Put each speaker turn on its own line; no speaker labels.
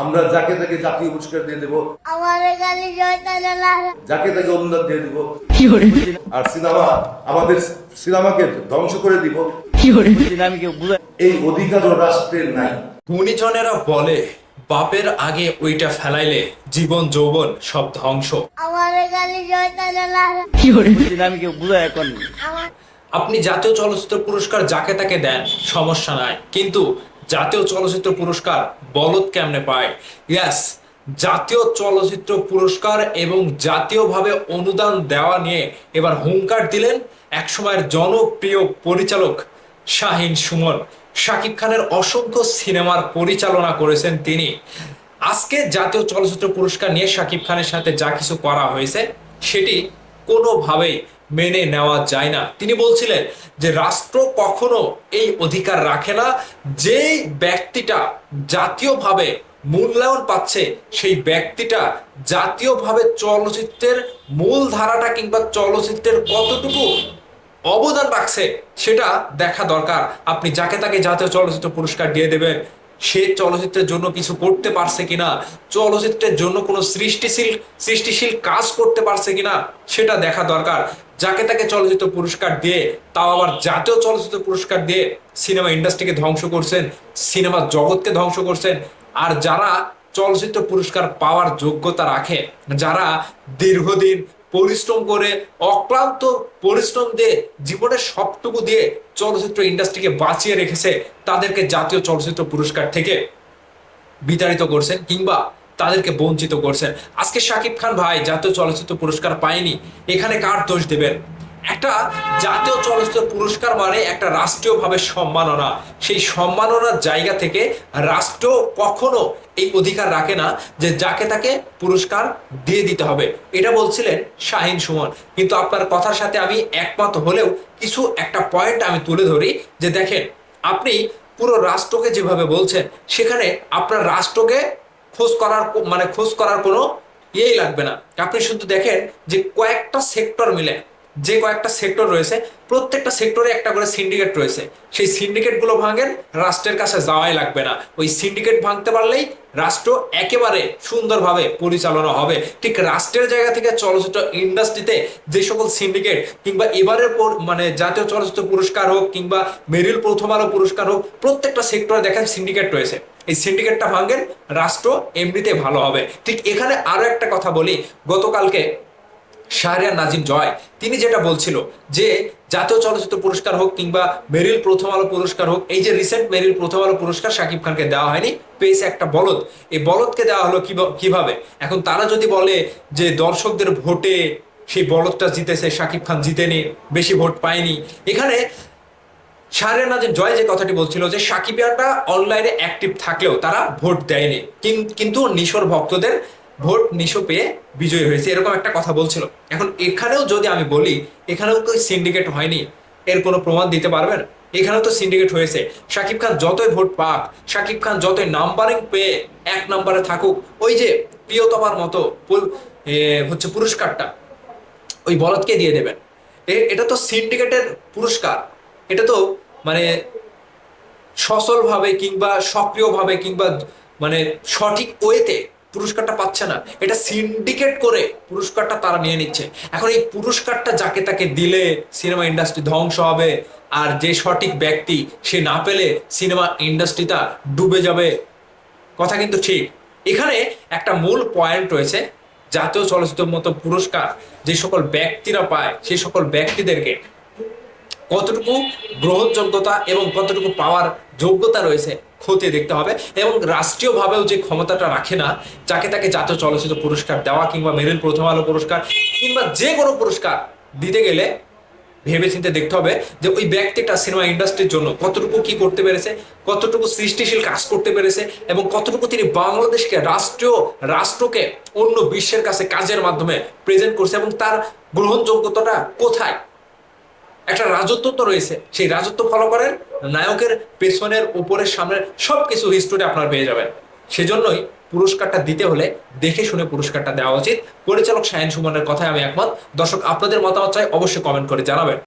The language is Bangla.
আমরা যাকে তাকে জাতীয় পুরস্কার দিয়ে দেবো, যাকে তাকে অনুদান দিয়ে দিব, আর আমাদের সিনেমাকে ধ্বংস করে দিব। এই অধিকার রাষ্ট্রের নাই।
গুণীজনেরা বলে বাপের আগে ওইটা ফেলাইলে জীবন যৌবন সব ধ্বংস। আপনি জাতীয় চলচ্চিত্র পুরস্কার যাকে তাকে দেন, সমস্যা নাই, কিন্তু জাতীয় চলচ্চিত্র পুরস্কার বলদ কেমনে পায়? ইয়াস, জাতীয় চলচ্চিত্র পুরস্কার এবং জাতীয়ভাবে অনুদান দেওয়া নিয়ে এবার হুঙ্কার দিলেন একসময়ের জনপ্রিয় পরিচালক শাহীন সুমন। শাকিব খানের অসংখ্য সিনেমার পরিচালনা করেছেন তিনি। আজকে জাতীয় চলচ্চিত্র পুরস্কার নিয়ে শাকিব খানের সাথে যা কিছু করা হয়েছে সেটি কোনোভাবেই মেনে নেওয়া যায় না। তিনি বলছিলেন যে রাষ্ট্র কখনো এই অধিকার রাখে না, যেই ব্যক্তিটা জাতীয়ভাবে মূল্যায়ন পাচ্ছে সেই ব্যক্তিটা জাতীয়ভাবে চলচ্চিত্রের মূল ধারাটা কিংবা চলচ্চিত্রের কতটুকু অবদান রাখছে সেটা দেখা দরকার। আপনি যাকে তাকে জাতীয় চলচ্চিত্র পুরস্কার দিয়ে দেবেন, সে চলচ্চিত্রের জন্য কিছু করতে পারছে কিনা, চলচ্চিত্রের জন্য কোনো সৃষ্টিশীল কাজ করতে পারছে কিনা সেটা দেখা দরকার। যাকে তাকে চলচ্চিত্র পুরস্কার দিয়ে, তাও আবার জাতীয় চলচ্চিত্র পুরস্কার দিয়ে সিনেমা ইন্ডাস্ট্রিকে ধ্বংস করছেন, সিনেমা জগৎকে ধ্বংস করছেন। আর যারা চলচ্চিত্র পুরস্কার পাওয়ার যোগ্যতা রাখে, যারা দীর্ঘদিন পরিশ্রম করে, অক্লান্ত পরিশ্রম দিয়ে, জীবনের সবটুকু দিয়ে চলচ্চিত্র ইন্ডাস্ট্রিকে বাঁচিয়ে রেখেছে, তাদেরকে জাতীয় চলচ্চিত্র পুরস্কার থেকে বিতাড়িত করছেন কিংবা তাদেরকে বঞ্চিত করছেন। আজকে শাকিব খান ভাই জাতীয় চলচ্চিত্র পুরস্কার পায়নি, এখানে কার দোষ দেবেন? একটা জাতীয় চলচ্চিত্র পুরস্কার মানে একটা রাষ্ট্রীয়ভাবে সম্মাননা। সেই সম্মাননার জায়গা থেকে রাষ্ট্র কখনো এই অধিকার রাখে না যে যাকে তাকে পুরস্কার দিয়ে দিতে হবে। এটা বলছিলেন শাহীন সুমন। কিন্তু আপনার কথার সাথে আমি একমত হলেও কিছু একটা পয়েন্ট আমি তুলে ধরি যে দেখেন, আপনি পুরো রাষ্ট্রকে যেভাবে বলছেন, সেখানে আপনার রাষ্ট্রকে খোঁজ করার কোনো ইয়েই লাগবে না। আপনি শুধু দেখেন যে কয়েকটা সেক্টর মিলে, যে কয়েকটা সেক্টর রয়েছে, প্রত্যেকটা সেক্টরে একটা করে সিন্ডিকেট রয়েছে। সেই সিন্ডিকেটগুলো ভাঙেন, রাষ্ট্রের কাছে যাওয়াই লাগবে না। ওই সিন্ডিকেট ভাঙতে পারলেই রাষ্ট্র একেবারে সুন্দরভাবে পরিচালনা হবে। ঠিক রাষ্ট্রের জায়গা থেকে চলচ্চিত্র ইন্ডাস্ট্রিতে যে সকল সিন্ডিকেট কিংবা এবারের জাতীয় চলচ্চিত্র পুরস্কার হোক কিংবা মেরিল প্রথম আলো পুরস্কার হোক, প্রত্যেকটা সেক্টরে দেখেন সিন্ডিকেট রয়েছে। এই সিন্ডিকেটটা ভাঙেন, রাষ্ট্র এমনিতে ভালো হবে। ঠিক এখানে আরো একটা কথা বলি, গতকালকে শাহরিয়ার নাজিম জয় তিনি যেটা বলছিল যে জাতীয় চলচ্চিত্র পুরস্কার হোক কিংবা মেরিল প্রথম আলো পুরস্কার হোক, এই যে রিসেন্ট মেরিল প্রথম আলো পুরস্কার শাকিব খানকে দেওয়া হয়নি, পেয়েছে একটা বলদ। এই বলদকে দেওয়া হলো কিভাবে? এখন তারা যদি বলে যে দর্শকদের ভোটে সেই বলদটা জিতেছে, শাকিব খান জিতেনি, বেশি ভোট পায়নি। এখানে শাহরিয়ার নাজিম জয় যে কথাটি বলছিল যে সাকিবিয়ানরা অনলাইনে অ্যাক্টিভ থাকলেও তারা ভোট দেয়নি, কিন্তু নিশোর ভক্তদের ভোট নিশো পেয়ে বিজয়ী হয়েছে, এরকম একটা কথা বলছিল। এখন এখানেও যদি আমি বলি, এখানেও তো সিন্ডিকেট হয়নি, এর কোনো প্রমাণ দিতে পারবেন? এখানেও তো সিন্ডিকেট হয়েছে। শাকিব খান যতই ভোট পাক, শাকিব খান যতই নাম্বারিং পেয়ে এক নম্বরে থাকুক, ওই যে প্রিয়তমার মতো পুরস্কারটা ওই বলদকে দিয়ে দেবেন। এটা তো সিন্ডিকেটের পুরস্কার। এটা তো সচলভাবে কিংবা সক্রিয়ভাবে কিংবা সঠিক ওয়েতে পুরস্কারটা পাচ্ছে না, এটা সিন্ডিকেট করে পুরস্কারটা তারা নিয়ে নিচ্ছে। এখন এই পুরস্কারটা যাকে তাকে দিলে সিনেমা ইন্ডাস্ট্রি ধ্বংস হবে, আর যে সঠিক ব্যক্তি সে না পেলে সিনেমা ইন্ডাস্ট্রিটা ডুবে যাবে। কথা কিন্তু ঠিক। এখানে একটা মূল পয়েন্ট রয়েছে, জাতীয় চলচ্চিত্রের মতো পুরস্কার যে সকল ব্যক্তিরা পায়, সেই সকল ব্যক্তিদেরকে কতটুকু গ্রহণযোগ্যতা এবং কতটুকু পাওয়ার যোগ্যতা রয়েছে খতিয়ে দেখতে হবে। এবং রাষ্ট্রীয়ভাবেও যে ক্ষমতাটা রাখে না যাকে তাকে জাতীয় চলচ্চিত্র পুরস্কার দেওয়া কিংবা মেরিল প্রথম আলো পুরস্কার কিংবা যে কোনো পুরস্কার দিতে গেলে ভেবেচিন্তে দেখতে হবে যে ওই ব্যক্তিটা সিনেমা ইন্ডাস্ট্রির জন্য কতটুকু কি করতে পেরেছে, কতটুকু সৃষ্টিশীল কাজ করতে পেরেছে এবং কতটুকু তিনি বাংলাদেশকে রাষ্ট্রকে অন্য বিশ্বের কাছে কাজের মাধ্যমে প্রেজেন্ট করছে এবং তার গ্রহণযোগ্যতাটা কোথায়। একটা রাজত্ব তো রয়েছে, সেই রাজত্ব ফলো করেন, নায়কের পেছনের উপরের সামনের সবকিছু হিস্টোরি আপনার পেয়ে যাবেন। সেজন্যই পুরস্কারটা দিতে হলে দেখে শুনে পুরস্কারটা দেওয়া উচিত। পরিচালক শাহীন সুমনের কথায় আমি একমত। দর্শক, আপনাদের মতামত চাই, অবশ্যই কমেন্ট করে জানাবেন।